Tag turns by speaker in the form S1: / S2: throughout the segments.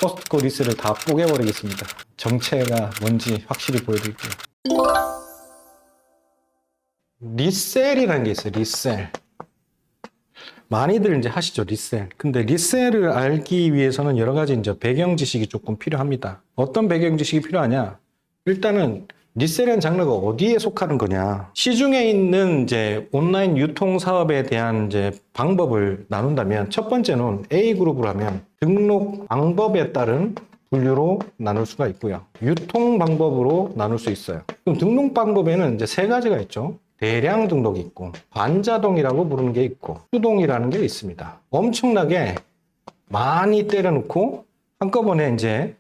S1: 코스트코 리셀을 다 뽀개버리겠습니다. 정체가 뭔지 확실히 보여드릴게요. 리셀이라는 게 있어요. 리셀. 많이들 이제 하시죠, 리셀. 근데 리셀을 알기 위해서는 여러 가지 이제 배경 지식이 조금 필요합니다. 어떤 배경 지식이 필요하냐? 일단은 리셀이라는 장르가 어디에 속하는 거냐? 시중에 있는 이제 온라인 유통 사업에 대한 이제 방법을 나눈다면 첫 번째는 A 그룹으로 하면 등록 방법에 따른 분류로 나눌 수가 있고요. 유통 방법으로 나눌 수 있어요. 그럼 등록 방법에는 이제 세 가지가 있죠. 대량 등록이 있고 반자동이라고 부르는 게 있고 수동이라는 게 있습니다. 엄청나게 많이 때려놓고 한꺼번에 이제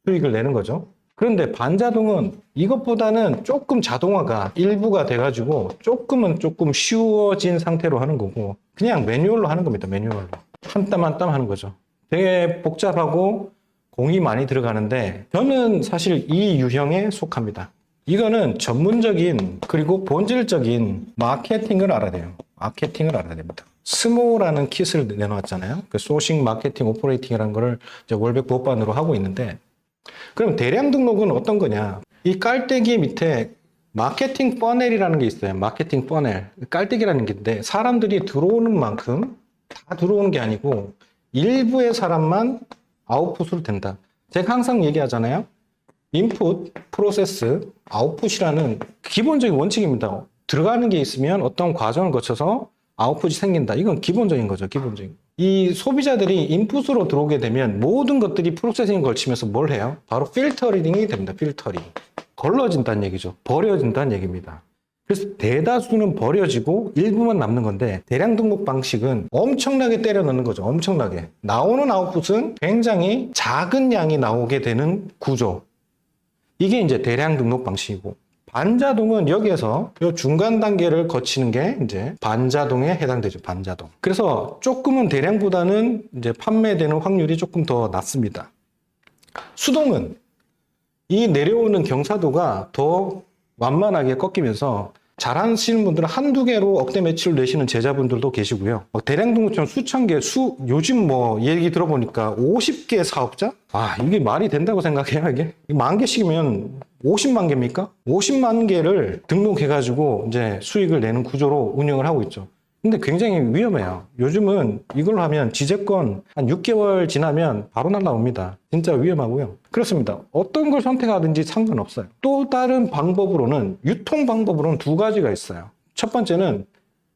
S1: 수익을 내는 거죠. 그런데 반자동은 이것보다는 조금 자동화가 일부가 돼가지고 조금 쉬워진 상태로 하는 거고 그냥 매뉴얼로 하는 겁니다. 매뉴얼로 한 땀 한 땀 하는 거죠. 되게 복잡하고 공이 많이 들어가는데 저는 사실 이 유형에 속합니다. 이거는 전문적인 그리고 본질적인 마케팅을 알아야 돼요. 마케팅을 알아야 됩니다. 스모라는 킷을 내놓았잖아요. 그 소싱, 마케팅, 오퍼레이팅이라는 거를 이제 월백 보호반으로 하고 있는데 그럼 대량 등록은 어떤 거냐? 이 깔때기 밑에 마케팅 퍼넬이라는 게 있어요. 마케팅 퍼넬. 깔때기라는 게 있는데 사람들이 들어오는 만큼 다 들어오는 게 아니고 일부의 사람만 아웃풋으로 된다. 제가 항상 얘기하잖아요. 인풋, 프로세스, 아웃풋이라는 기본적인 원칙입니다. 들어가는 게 있으면 어떤 과정을 거쳐서 아웃풋이 생긴다. 이건 기본적인 거죠. 기본적인. 이 소비자들이 인풋으로 들어오게 되면 모든 것들이 프로세싱을 걸치면서 뭘 해요? 바로 필터링이 됩니다. 필터링. 걸러진다는 얘기죠. 버려진다는 얘기입니다. 그래서 대다수는 버려지고 일부만 남는 건데 대량 등록 방식은 엄청나게 때려 넣는 거죠. 엄청나게. 나오는 아웃풋은 굉장히 작은 양이 나오게 되는 구조. 이게 이제 대량 등록 방식이고 반자동은 여기에서 이 중간 단계를 거치는 게 이제 반자동에 해당되죠. 반자동. 그래서 조금은 대량보다는 이제 판매되는 확률이 조금 더 낮습니다. 수동은 이 내려오는 경사도가 더 완만하게 꺾이면서 잘하시는 분들은 한두 개로 억대 매출을 내시는 제자분들도 계시고요. 대량 등록처럼 수천 개, 요즘 뭐 얘기 들어보니까 50개 사업자? 아, 이게 말이 된다고 생각해요, 이게? 10,000개씩이면 50만 개입니까? 50만 개를 등록해가지고 이제 수익을 내는 구조로 운영을 하고 있죠. 근데 굉장히 위험해요. 요즘은 이걸로 하면 지재권 한 6개월 지나면 바로 날라옵니다. 진짜 위험하고요. 그렇습니다. 어떤 걸 선택하든지 상관없어요. 또 다른 방법으로는 유통 방법으로는 두 가지가 있어요. 첫 번째는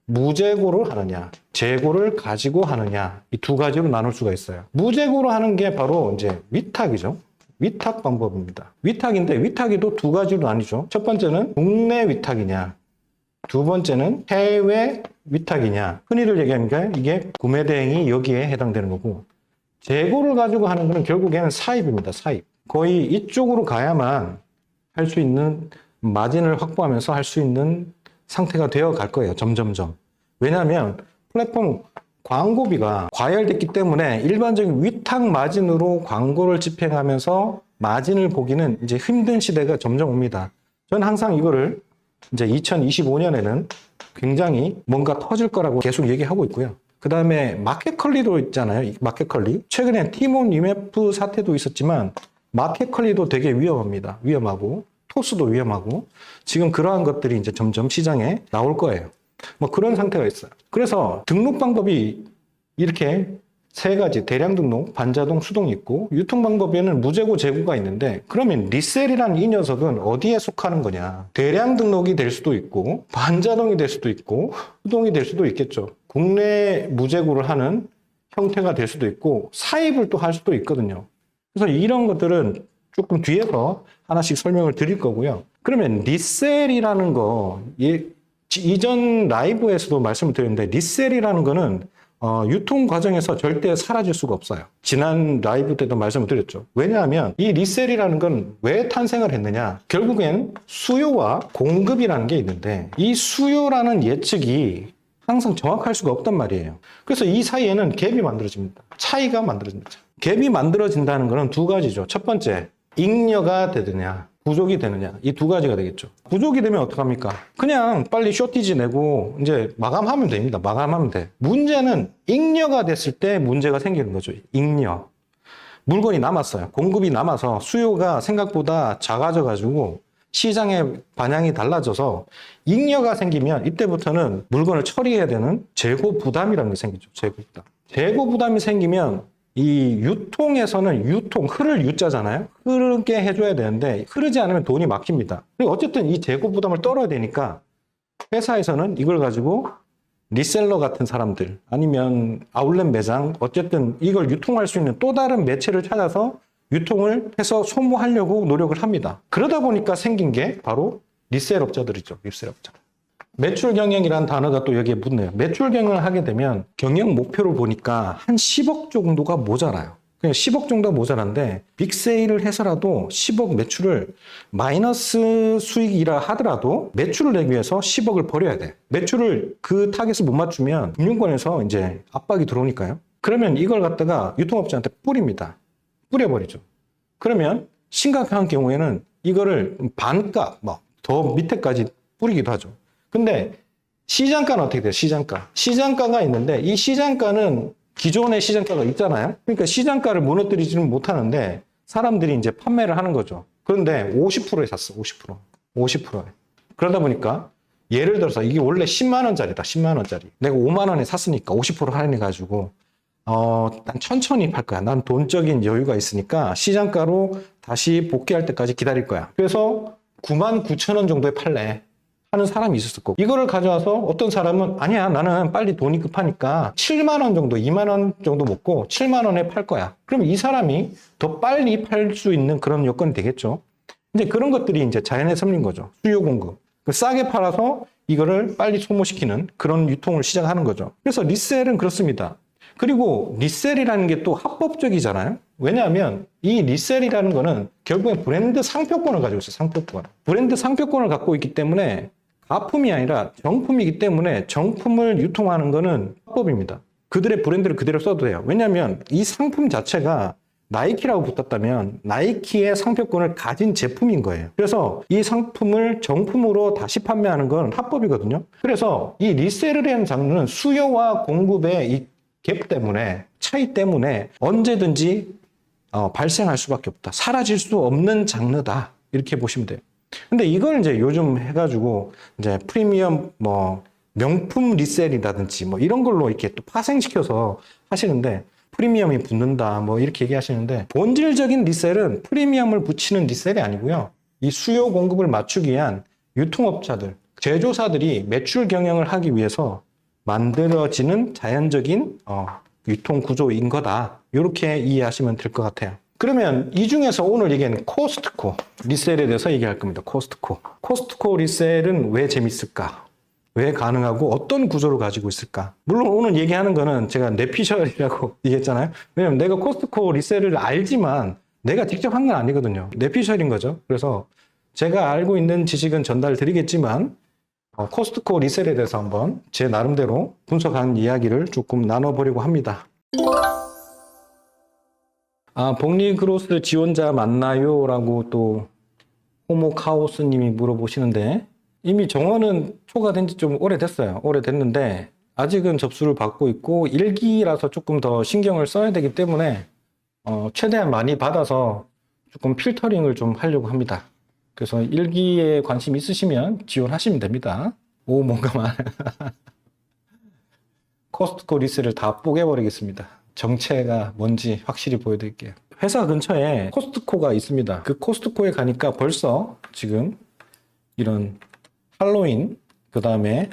S1: 무재고를 하느냐, 재고를 가지고 하느냐 이 두 가지로 나눌 수가 있어요. 무재고로 하는 게 바로 이제 위탁이죠. 위탁 방법입니다. 위탁인데 위탁이 또 두 가지로 나뉘죠. 첫 번째는 국내 위탁이냐, 두 번째는 해외 위탁이냐. 흔히들 얘기하니까 이게 구매 대행이 여기에 해당되는 거고 재고를 가지고 하는 거는 결국에는 사입입니다. 사입. 거의 이쪽으로 가야만 할 수 있는 마진을 확보하면서 할 수 있는 상태가 되어 갈 거예요. 점점점. 왜냐하면 플랫폼 광고비가 과열됐기 때문에 일반적인 위탁 마진으로 광고를 집행하면서 마진을 보기는 이제 힘든 시대가 점점 옵니다. 저는 항상 이거를 이제 2025년에는 굉장히 뭔가 터질 거라고 계속 얘기하고 있고요. 그 다음에 마켓컬리도 있잖아요. 마켓컬리. 최근에 티몬 UMF 사태도 있었지만 마켓컬리도 되게 위험합니다. 위험하고 토스도 위험하고 지금 그러한 것들이 이제 점점 시장에 나올 거예요. 뭐 그런 상태가 있어요. 그래서 등록 방법이 이렇게 세 가지 대량 등록, 반자동, 수동이 있고 유통 방법에는 무재고, 재고가 있는데 그러면 리셀이라는 이 녀석은 어디에 속하는 거냐? 대량 등록이 될 수도 있고 반자동이 될 수도 있고 수동이 될 수도 있겠죠. 국내 무재고를 하는 형태가 될 수도 있고 사입을 또 할 수도 있거든요. 그래서 이런 것들은 조금 뒤에서 하나씩 설명을 드릴 거고요. 그러면 리셀이라는 거 이전 라이브에서도 말씀을 드렸는데 리셀이라는 거는 유통 과정에서 절대 사라질 수가 없어요. 지난 라이브 때도 말씀을 드렸죠. 왜냐하면 이 리셀이라는 건 왜 탄생을 했느냐? 결국엔 수요와 공급이라는 게 있는데 이 수요라는 예측이 항상 정확할 수가 없단 말이에요. 그래서 이 사이에는 갭이 만들어집니다. 차이가 만들어집니다. 갭이 만들어진다는 것은 두 가지죠. 첫 번째, 잉여가 되느냐, 부족이 되느냐, 이 두 가지가 되겠죠. 부족이 되면 어떡합니까? 그냥 빨리 쇼티지 내고 이제 마감하면 됩니다. 마감하면 돼. 문제는 잉여가 됐을 때 문제가 생기는 거죠. 잉여. 물건이 남았어요. 공급이 남아서 수요가 생각보다 작아져 가지고 시장의 반향이 달라져서 잉여가 생기면 이때부터는 물건을 처리해야 되는 재고 부담이라는 게 생기죠. 재고 부담. 재고 부담이 생기면 이 유통에서는 흐를 유자잖아요. 흐르게 해줘야 되는데 흐르지 않으면 돈이 막힙니다. 그리고 어쨌든 이 재고 부담을 떨어야 되니까 회사에서는 이걸 가지고 리셀러 같은 사람들 아니면 아울렛 매장 어쨌든 이걸 유통할 수 있는 또 다른 매체를 찾아서 유통을 해서 소모하려고 노력을 합니다. 그러다 보니까 생긴 게 바로 리셀업자들이죠. 리셀업자. 매출 경영이라는 단어가 또 여기에 붙네요. 매출 경영을 하게 되면 경영 목표를 보니까 한 10억 정도가 모자라요. 그냥 10억 정도가 모자란데 빅세일을 해서라도 10억 매출을 마이너스 수익이라 하더라도 매출을 내기 위해서 10억을 벌여야 돼. 매출을 그 타겟을 못 맞추면 금융권에서 이제 압박이 들어오니까요. 그러면 이걸 갖다가 유통업자한테 뿌립니다. 뿌려버리죠. 그러면 심각한 경우에는 이거를 반가, 더 밑에까지 뿌리기도 하죠. 근데 시장가는 어떻게 돼요? 시장가가 있는데 이 시장가는 기존의 시장가가 있잖아요. 그러니까 시장가를 무너뜨리지는 못하는데 사람들이 이제 판매를 하는 거죠. 그런데 50%에 샀어. 50%에. 그러다 보니까 예를 들어서 이게 원래 10만 원짜리다. 10만 원짜리. 내가 5만 원에 샀으니까 50% 할인해 가지고 난 천천히 팔 거야. 난 돈적인 여유가 있으니까 시장가로 다시 복귀할 때까지 기다릴 거야. 그래서 9만 9천 원 정도에 팔래 하는 사람이 있었을 거고, 이거를 가져와서 어떤 사람은 아니야, 나는 빨리 돈이 급하니까 7만 원 정도, 2만 원 정도 먹고 7만 원에 팔 거야. 그럼 이 사람이 더 빨리 팔 수 있는 그런 여건이 되겠죠. 이제 그런 것들이 이제 자연의 섭리인 거죠. 수요 공급. 싸게 팔아서 이거를 빨리 소모시키는 그런 유통을 시작하는 거죠. 그래서 리셀은 그렇습니다. 그리고 리셀이라는 게 또 합법적이잖아요. 왜냐하면 이 리셀이라는 거는 결국엔 브랜드 상표권을 가지고 있어요. 상표권. 브랜드 상표권을 갖고 있기 때문에 가품이 아니라 정품이기 때문에 정품을 유통하는 거는 합법입니다. 그들의 브랜드를 그대로 써도 돼요. 왜냐하면 이 상품 자체가 나이키라고 붙었다면 나이키의 상표권을 가진 제품인 거예요. 그래서 이 상품을 정품으로 다시 판매하는 건 합법이거든요. 그래서 이 리셀이라는 장르는 수요와 공급의 이 갭 때문에, 차이 때문에 언제든지 발생할 수밖에 없다. 사라질 수 없는 장르다. 이렇게 보시면 돼요. 근데 이걸 이제 요즘 해가지고 이제 프리미엄 명품 리셀이라든지 이런 걸로 이렇게 또 파생시켜서 하시는데, 프리미엄이 붙는다 이렇게 얘기하시는데, 본질적인 리셀은 프리미엄을 붙이는 리셀이 아니고요. 이 수요 공급을 맞추기 위한 유통업자들, 제조사들이 매출 경영을 하기 위해서 만들어지는 자연적인 유통 구조인 거다. 이렇게 이해하시면 될 것 같아요. 그러면 이 중에서 오늘 얘기하는 코스트코 리셀에 대해서 얘기할 겁니다. 코스트코 리셀은 왜 재밌을까? 왜 가능하고 어떤 구조를 가지고 있을까? 물론 오늘 얘기하는 거는 제가 뇌피셜이라고 얘기했잖아요. 왜냐면 내가 코스트코 리셀을 알지만 내가 직접 한 건 아니거든요. 뇌피셜인 거죠. 그래서 제가 알고 있는 지식은 전달 드리겠지만 코스트코 리셀에 대해서 한번 제 나름대로 분석한 이야기를 조금 나눠보려고 합니다. 복리그로스 지원자 맞나요? 라고 또 호모카오스님이 물어보시는데, 이미 정원은 초과된 지 좀 오래됐어요. 오래됐는데 아직은 접수를 받고 있고 1기라서 조금 더 신경을 써야 되기 때문에 최대한 많이 받아서 조금 필터링을 좀 하려고 합니다. 그래서 1기에 관심 있으시면 지원하시면 됩니다. 뭔가 많아요. 코스트코 리셀을 다 뽀개버리겠습니다. 정체가 뭔지 확실히 보여드릴게요. 회사 근처에 코스트코가 있습니다. 그 코스트코에 가니까 벌써 지금 이런 할로윈, 그 다음에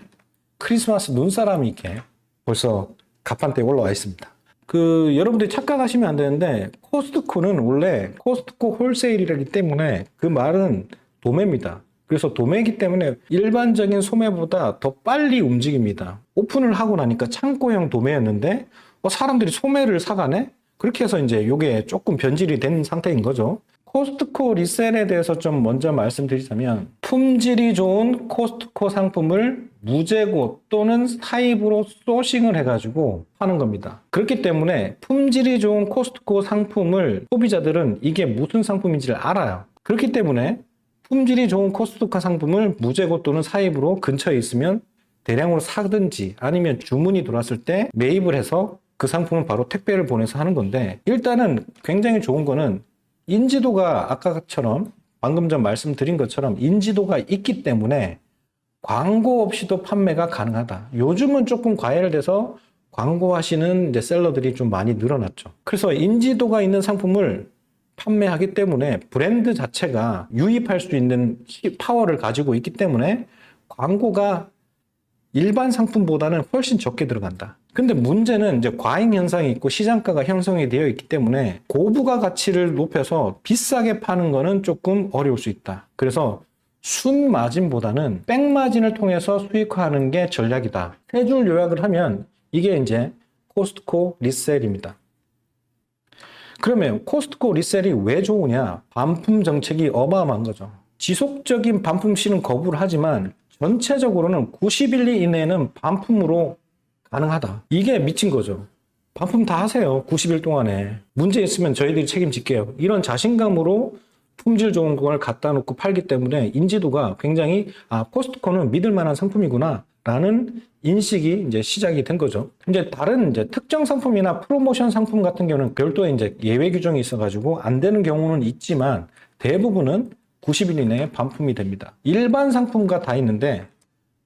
S1: 크리스마스 눈사람이 이렇게 벌써 가판대에 올라와 있습니다. 여러분들이 착각하시면 안 되는데, 코스트코는 원래 코스트코 홀세일이라기 때문에 그 말은 도매입니다. 그래서 도매이기 때문에 일반적인 소매보다 더 빨리 움직입니다. 오픈을 하고 나니까 창고형 도매였는데 사람들이 소매를 사가네? 그렇게 해서 이제 이게 조금 변질이 된 상태인 거죠. 코스트코 리셀에 대해서 좀 먼저 말씀드리자면, 품질이 좋은 코스트코 상품을 무재고 또는 사입으로 소싱을 해가지고 파는 겁니다. 그렇기 때문에 품질이 좋은 코스트코 상품을 소비자들은 이게 무슨 상품인지를 알아요. 그렇기 때문에 품질이 좋은 코스트코 상품을 무재고 또는 사입으로 근처에 있으면 대량으로 사든지 아니면 주문이 들어왔을 때 매입을 해서 그 상품은 바로 택배를 보내서 하는 건데, 일단은 굉장히 좋은 거는 인지도가 아까처럼 방금 전 말씀드린 것처럼 인지도가 있기 때문에 광고 없이도 판매가 가능하다. 요즘은 조금 과열돼서 광고하시는 이제 셀러들이 좀 많이 늘어났죠. 그래서 인지도가 있는 상품을 판매하기 때문에 브랜드 자체가 유입할 수 있는 파워를 가지고 있기 때문에 광고가 일반 상품보다는 훨씬 적게 들어간다. 근데 문제는 이제 과잉 현상이 있고 시장가가 형성이 되어 있기 때문에 고부가 가치를 높여서 비싸게 파는 거는 조금 어려울 수 있다. 그래서 순 마진보다는 백 마진을 통해서 수익화하는 게 전략이다. 세 줄 요약을 하면 이게 이제 코스트코 리셀입니다. 그러면 코스트코 리셀이 왜 좋으냐? 반품 정책이 어마어마한 거죠. 지속적인 반품 시는 거부를 하지만 전체적으로는 90일 이내는 반품으로 가능하다. 이게 미친 거죠. 반품 다 하세요. 90일 동안에. 문제 있으면 저희들이 책임질게요. 이런 자신감으로 품질 좋은 걸 갖다 놓고 팔기 때문에 인지도가 굉장히 코스트코는 믿을 만한 상품이구나 라는 인식이 이제 시작이 된 거죠. 이제 다른 이제 특정 상품이나 프로모션 상품 같은 경우는 별도의 이제 예외 규정이 있어가지고 안 되는 경우는 있지만 대부분은 90일 이내에 반품이 됩니다. 일반 상품과 다 있는데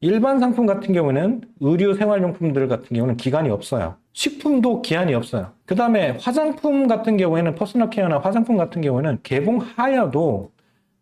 S1: 일반 상품 같은 경우는 의류 생활용품들 같은 경우는 기간이 없어요. 식품도 기한이 없어요. 그 다음에 화장품 같은 경우에는 퍼스널 케어나 화장품 같은 경우에는 개봉하여도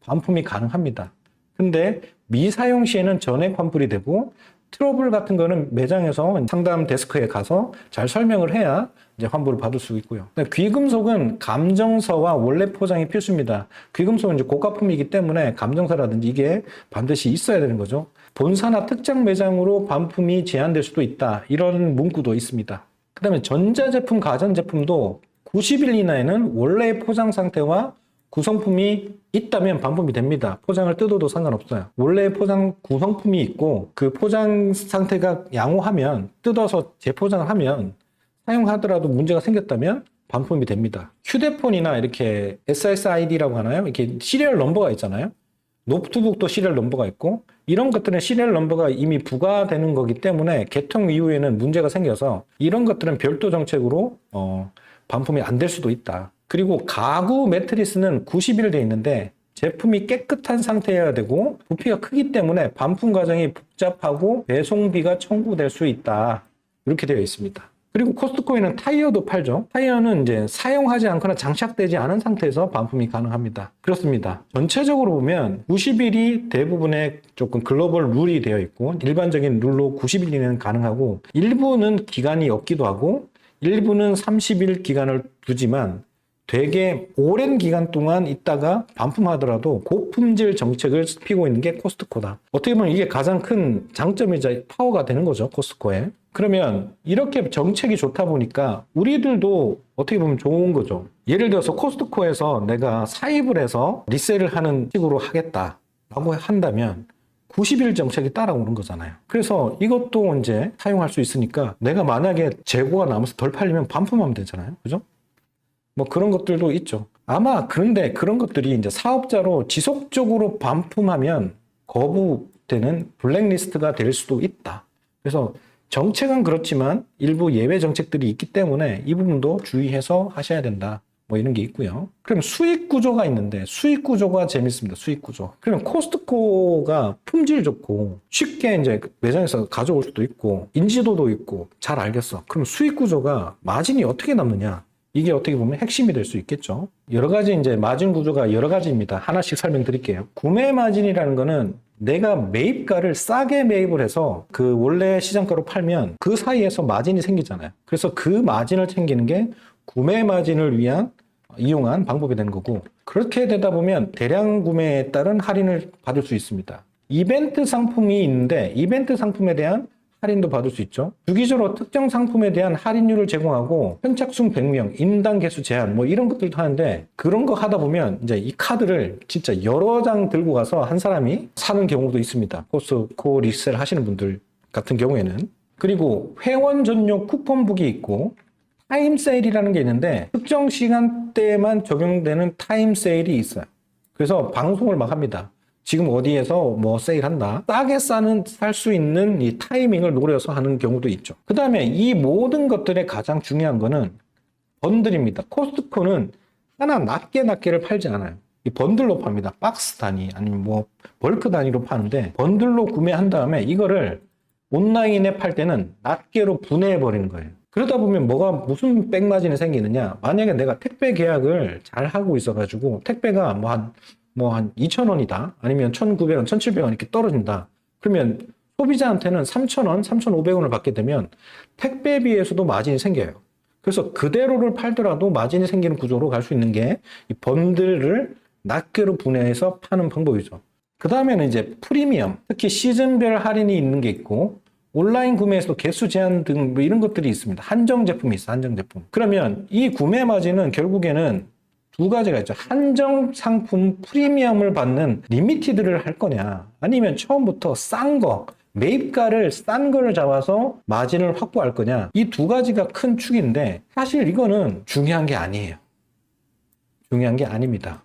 S1: 반품이 가능합니다. 근데 미사용 시에는 전액 환불이 되고 트러블 같은 거는 매장에서 상담 데스크에 가서 잘 설명을 해야 이제 환불을 받을 수 있고요. 귀금속은 감정서와 원래 포장이 필수입니다. 귀금속은 이제 고가품이기 때문에 감정서라든지 이게 반드시 있어야 되는 거죠. 본사나 특정 매장으로 반품이 제한될 수도 있다. 이런 문구도 있습니다. 그 다음에 전자제품, 가전제품도 90일 이내에는 원래의 포장 상태와 구성품이 있다면 반품이 됩니다. 포장을 뜯어도 상관없어요. 원래 포장 구성품이 있고 그 포장 상태가 양호하면 뜯어서 재포장을 하면 사용하더라도 문제가 생겼다면 반품이 됩니다. 휴대폰이나 이렇게 SSID라고 하나요? 이렇게 시리얼 넘버가 있잖아요. 노트북도 시리얼 넘버가 있고 이런 것들은 시리얼 넘버가 이미 부과되는 거기 때문에 개통 이후에는 문제가 생겨서 이런 것들은 별도 정책으로 반품이 안 될 수도 있다. 그리고 가구 매트리스는 90일 돼 있는데 제품이 깨끗한 상태여야 되고 부피가 크기 때문에 반품 과정이 복잡하고 배송비가 청구될 수 있다. 이렇게 되어 있습니다. 그리고 코스트코에는 타이어도 팔죠. 타이어는 이제 사용하지 않거나 장착되지 않은 상태에서 반품이 가능합니다. 그렇습니다. 전체적으로 보면 90일이 대부분의 조금 글로벌 룰이 되어 있고 일반적인 룰로 90일 이내는 가능하고 일부는 기간이 없기도 하고 일부는 30일 기간을 두지만 되게 오랜 기간 동안 있다가 반품하더라도 고품질 정책을 피고 있는 게 코스트코다. 어떻게 보면 이게 가장 큰 장점이자 파워가 되는 거죠, 코스트코에. 그러면 이렇게 정책이 좋다 보니까 우리들도 어떻게 보면 좋은 거죠. 예를 들어서 코스트코에서 내가 사입을 해서 리셀을 하는 식으로 하겠다라고 한다면 90일 정책이 따라오는 거잖아요. 그래서 이것도 이제 사용할 수 있으니까 내가 만약에 재고가 남아서 덜 팔리면 반품하면 되잖아요. 그죠? 뭐 그런 것들도 있죠. 아마 그런데 그런 것들이 이제 사업자로 지속적으로 반품하면 거부되는 블랙리스트가 될 수도 있다. 그래서 정책은 그렇지만 일부 예외 정책들이 있기 때문에 이 부분도 주의해서 하셔야 된다. 뭐 이런 게 있고요. 그럼 수익 구조가 있는데 수익 구조가 재밌습니다. 수익 구조. 그러면 코스트코가 품질 좋고 쉽게 이제 매장에서 가져올 수도 있고 인지도도 있고 잘 알겠어. 그럼 수익 구조가 마진이 어떻게 남느냐? 이게 어떻게 보면 핵심이 될 수 있겠죠. 여러 가지 이제 마진 구조가 여러 가지입니다. 하나씩 설명드릴게요. 구매 마진이라는 거는 내가 매입가를 싸게 매입을 해서 그 원래 시장가로 팔면 그 사이에서 마진이 생기잖아요. 그래서 그 마진을 챙기는 게 구매 마진을 위한 이용한 방법이 되는 거고 그렇게 되다 보면 대량 구매에 따른 할인을 받을 수 있습니다. 이벤트 상품이 있는데 이벤트 상품에 대한 할인도 받을 수 있죠. 주기적으로 특정 상품에 대한 할인율을 제공하고 선착순 100명, 인당 개수 제한 뭐 이런 것들도 하는데 그런 거 하다 보면 이제 이 카드를 진짜 여러 장 들고 가서 한 사람이 사는 경우도 있습니다. 코스트코 리셀 하시는 분들 같은 경우에는. 그리고 회원 전용 쿠폰북이 있고 타임 세일이라는 게 있는데 특정 시간대에만 적용되는 타임 세일이 있어요. 그래서 방송을 막 합니다. 지금 어디에서 뭐 세일한다. 싸게 살 수 있는 이 타이밍을 노려서 하는 경우도 있죠. 그 다음에 이 모든 것들의 가장 중요한 거는 번들입니다. 코스트코는 하나 낱개를 팔지 않아요. 이 번들로 팝니다. 박스 단위 아니면 뭐 벌크 단위로 파는데 번들로 구매한 다음에 이거를 온라인에 팔 때는 낱개로 분해해 버리는 거예요. 그러다 보면 무슨 백마진이 생기느냐. 만약에 내가 택배 계약을 잘 하고 있어가지고 택배가 한 2,000원이다. 아니면 1,900원, 1,700원 이렇게 떨어진다. 그러면 소비자한테는 3,000원, 3,500원을 받게 되면 택배비에서도 마진이 생겨요. 그래서 그대로를 팔더라도 마진이 생기는 구조로 갈 수 있는 게 이 번들을 낱개로 분해해서 파는 방법이죠. 그 다음에는 이제 프리미엄, 특히 시즌별 할인이 있는 게 있고 온라인 구매에서도 개수 제한 등 뭐 이런 것들이 있습니다. 한정 제품이 있어, 한정 제품. 그러면 이 구매 마진은 결국에는 두 가지가 있죠. 한정 상품 프리미엄을 받는 리미티드를 할 거냐, 아니면 처음부터 매입가를 싼 거를 잡아서 마진을 확보할 거냐. 이 두 가지가 큰 축인데 사실 이거는 중요한 게 아니에요. 중요한 게 아닙니다.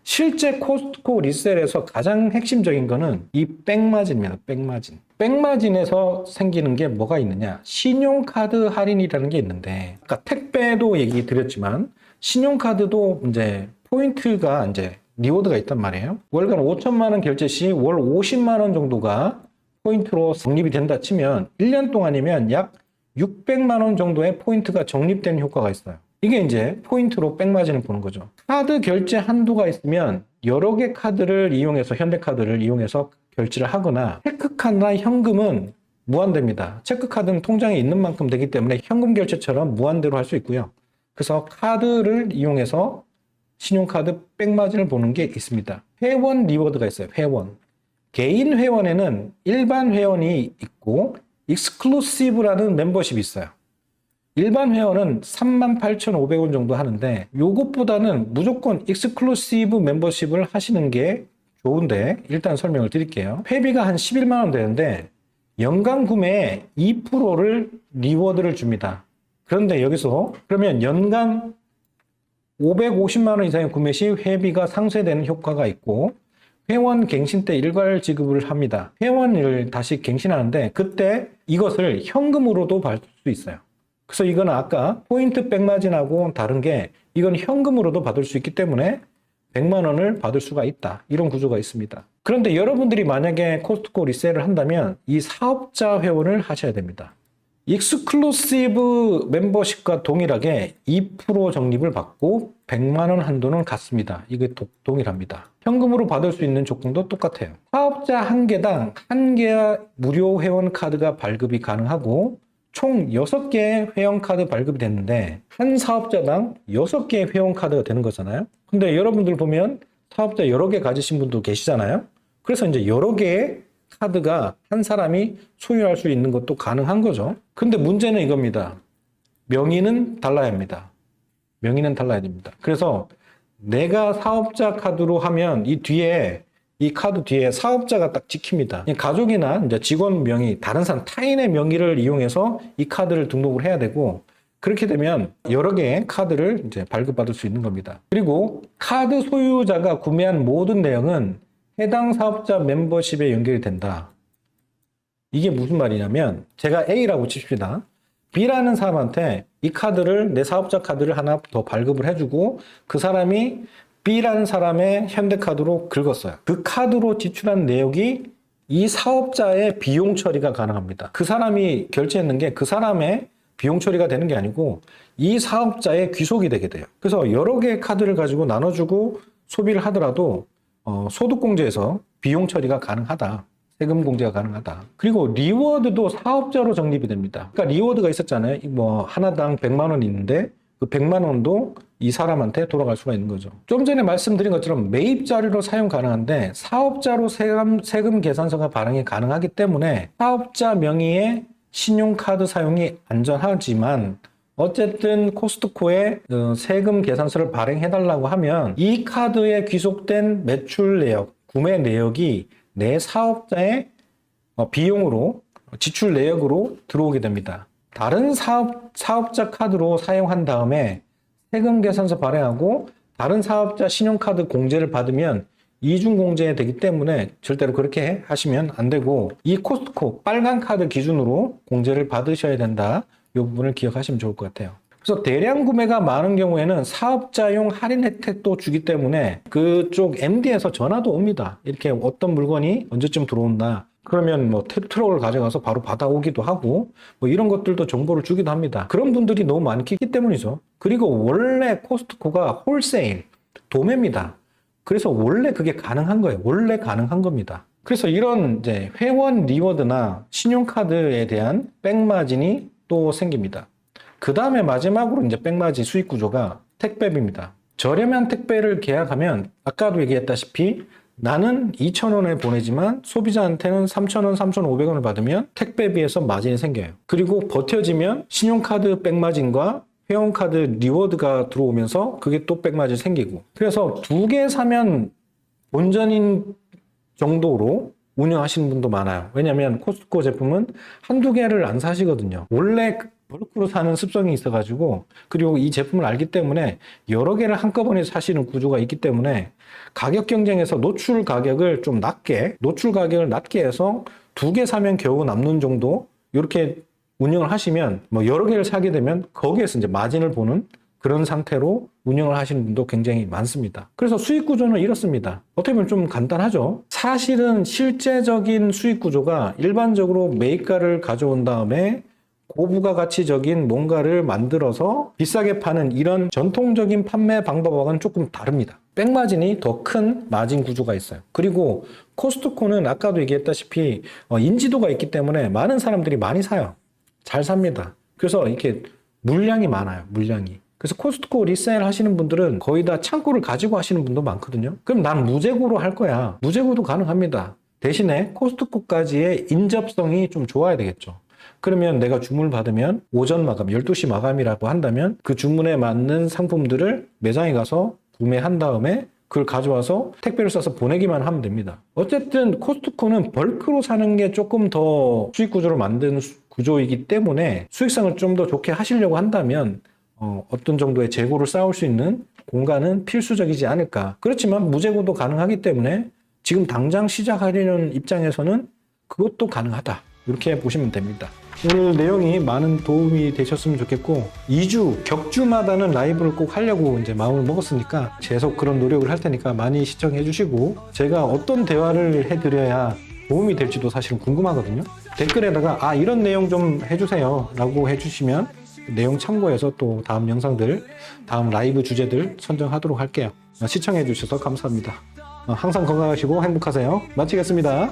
S1: 실제 코스트코 리셀에서 가장 핵심적인 거는 이 백마진입니다. 백마진. 백마진에서 생기는 게 뭐가 있느냐. 신용카드 할인이라는 게 있는데 아까 택배도 얘기 드렸지만 신용카드도 이제 포인트가 이제 리워드가 있단 말이에요. 월간 5천만 원 결제 시 월 50만 원 정도가 포인트로 적립이 된다 치면 1년 동안이면 약 600만 원 정도의 포인트가 적립되는 효과가 있어요. 이게 이제 포인트로 백마진을 보는 거죠. 카드 결제 한도가 있으면 여러 개 카드를 이용해서 현대카드를 이용해서 결제를 하거나 체크카드나 현금은 무한대입니다. 체크카드는 통장에 있는 만큼 되기 때문에 현금 결제처럼 무한대로 할 수 있고요. 그래서 카드를 이용해서 신용카드 백마진을 보는 게 있습니다. 회원 리워드가 있어요. 회원. 개인 회원에는 일반 회원이 있고 익스클루시브라는 멤버십이 있어요. 일반 회원은 38,500원 정도 하는데 이것보다는 무조건 익스클루시브 멤버십을 하시는 게 좋은데 일단 설명을 드릴게요. 회비가 한 11만 원 되는데 연간 구매에 2%를 리워드를 줍니다. 그런데 여기서 그러면 연간 550만 원 이상의 구매 시 회비가 상쇄되는 효과가 있고 회원 갱신 때 일괄 지급을 합니다. 회원을 다시 갱신하는데 그때 이것을 현금으로도 받을 수 있어요. 그래서 이건 아까 포인트 백마진하고 다른 게 이건 현금으로도 받을 수 있기 때문에 100만 원을 받을 수가 있다. 이런 구조가 있습니다. 그런데 여러분들이 만약에 코스트코 리셀을 한다면 이 사업자 회원을 하셔야 됩니다. 익스클루시브 멤버십과 동일하게 2% 적립을 받고 100만 원 한도는 같습니다. 이게 동일합니다. 현금으로 받을 수 있는 조건도 똑같아요. 사업자 한 개당 한 개의 무료 회원 카드가 발급이 가능하고 총 6개의 회원카드 발급이 됐는데 한 사업자당 6개의 회원카드가 되는 거잖아요. 근데 여러분들 보면 사업자 여러 개 가지신 분도 계시잖아요. 그래서 이제 여러 개의 카드가 한 사람이 소유할 수 있는 것도 가능한 거죠. 근데 문제는 이겁니다. 명의는 달라야 합니다. 명의는 달라야 됩니다. 그래서 내가 사업자 카드로 하면 이 카드 뒤에 사업자가 딱 찍힙니다. 가족이나 이제 직원 명의, 다른 사람, 타인의 명의를 이용해서 이 카드를 등록을 해야 되고, 그렇게 되면 여러 개의 카드를 이제 발급받을 수 있는 겁니다. 그리고 카드 소유자가 구매한 모든 내용은 해당 사업자 멤버십에 연결이 된다. 이게 무슨 말이냐면, 제가 A라고 칩시다. B라는 사람한테 이 카드를, 내 사업자 카드를 하나 더 발급을 해주고, 그 사람이 B라는 사람의 현대카드로 긁었어요. 그 카드로 지출한 내역이 이 사업자의 비용 처리가 가능합니다. 그 사람이 결제했는 게 그 사람의 비용 처리가 되는 게 아니고 이 사업자의 귀속이 되게 돼요. 그래서 여러 개의 카드를 가지고 나눠주고 소비를 하더라도 소득공제에서 비용 처리가 가능하다. 세금 공제가 가능하다. 그리고 리워드도 사업자로 적립이 됩니다. 그러니까 리워드가 있었잖아요. 하나당 100만 원 있는데 그 100만 원도 이 사람한테 돌아갈 수가 있는 거죠. 좀 전에 말씀드린 것처럼 매입 자료로 사용 가능한데 사업자로 세금 계산서가 발행이 가능하기 때문에 사업자 명의의 신용카드 사용이 안전하지만 어쨌든 코스트코에 세금 계산서를 발행해달라고 하면 이 카드에 귀속된 매출 내역, 구매 내역이 내 사업자의 비용으로 지출 내역으로 들어오게 됩니다. 다른 사업자 카드로 사용한 다음에 세금 계산서 발행하고 다른 사업자 신용카드 공제를 받으면 이중 공제되기 때문에 절대로 그렇게 하시면 안 되고, 이 코스트코 빨간 카드 기준으로 공제를 받으셔야 된다. 이 부분을 기억하시면 좋을 것 같아요. 그래서 대량 구매가 많은 경우에는 사업자용 할인 혜택도 주기 때문에 그쪽 MD에서 전화도 옵니다. 이렇게 어떤 물건이 언제쯤 들어온다. 그러면 뭐 트럭을 가져가서 바로 받아오기도 하고 뭐 이런 것들도 정보를 주기도 합니다. 그런 분들이 너무 많기 때문이죠. 그리고 원래 코스트코가 홀세일, 도매입니다. 그래서 원래 그게 가능한 거예요. 원래 가능한 겁니다. 그래서 이런 이제 회원 리워드나 신용카드에 대한 백마진이 또 생깁니다. 그 다음에 마지막으로 이제 백마진 수익 구조가 택배비입니다. 저렴한 택배를 계약하면 아까도 얘기했다시피 나는 2,000원에 보내지만 소비자한테는 3,000원, 3,500원을 받으면 택배비에서 마진이 생겨요. 그리고 버텨지면 신용카드 백마진과 회원카드 리워드가 들어오면서 그게 또 백마진이 생기고, 그래서 2개 사면 본전인 정도로 운영하시는 분도 많아요. 왜냐하면 코스트코 제품은 한두 개를 안 사시거든요. 원래 벌크로 사는 습성이 있어가지고, 그리고 이 제품을 알기 때문에 여러 개를 한꺼번에 사시는 구조가 있기 때문에 가격 경쟁에서 노출 가격을 낮게 해서 2개 사면 겨우 남는 정도, 이렇게 운영을 하시면 뭐 여러 개를 사게 되면 거기에서 이제 마진을 보는 그런 상태로 운영을 하시는 분도 굉장히 많습니다. 그래서 수익 구조는 이렇습니다. 어떻게 보면 좀 간단하죠. 사실은 실제적인 수익 구조가 일반적으로 매입가를 가져온 다음에 고부가가치적인 뭔가를 만들어서 비싸게 파는 이런 전통적인 판매 방법과는 조금 다릅니다. 백마진이 더 큰 마진 구조가 있어요. 그리고 코스트코는 아까도 얘기했다시피 인지도가 있기 때문에 많은 사람들이 많이 사요. 잘 삽니다. 그래서 이렇게 물량이 많아요. 물량이. 그래서 코스트코 리세일 하시는 분들은 거의 다 창고를 가지고 하시는 분도 많거든요. 그럼 난 무재고로 할 거야. 무재고도 가능합니다. 대신에 코스트코까지의 인접성이 좀 좋아야 되겠죠. 그러면 내가 주문을 받으면 오전 마감, 12시 마감이라고 한다면 그 주문에 맞는 상품들을 매장에 가서 구매한 다음에 그걸 가져와서 택배를 싸서 보내기만 하면 됩니다. 어쨌든 코스트코는 벌크로 사는 게 조금 더 수익 구조를 만드는 구조이기 때문에 수익성을 좀 더 좋게 하시려고 한다면 어떤 정도의 재고를 쌓을 수 있는 공간은 필수적이지 않을까. 그렇지만 무재고도 가능하기 때문에 지금 당장 시작하려는 입장에서는 그것도 가능하다. 이렇게 보시면 됩니다. 오늘 내용이 많은 도움이 되셨으면 좋겠고, 2주, 격주마다는 라이브를 꼭 하려고 이제 마음을 먹었으니까 계속 그런 노력을 할 테니까 많이 시청해 주시고, 제가 어떤 대화를 해드려야 도움이 될지도 사실은 궁금하거든요. 댓글에다가 이런 내용 좀 해주세요 라고 해주시면 내용 참고해서 또 다음 영상들, 다음 라이브 주제들 선정하도록 할게요. 시청해 주셔서 감사합니다. 항상 건강하시고 행복하세요. 마치겠습니다.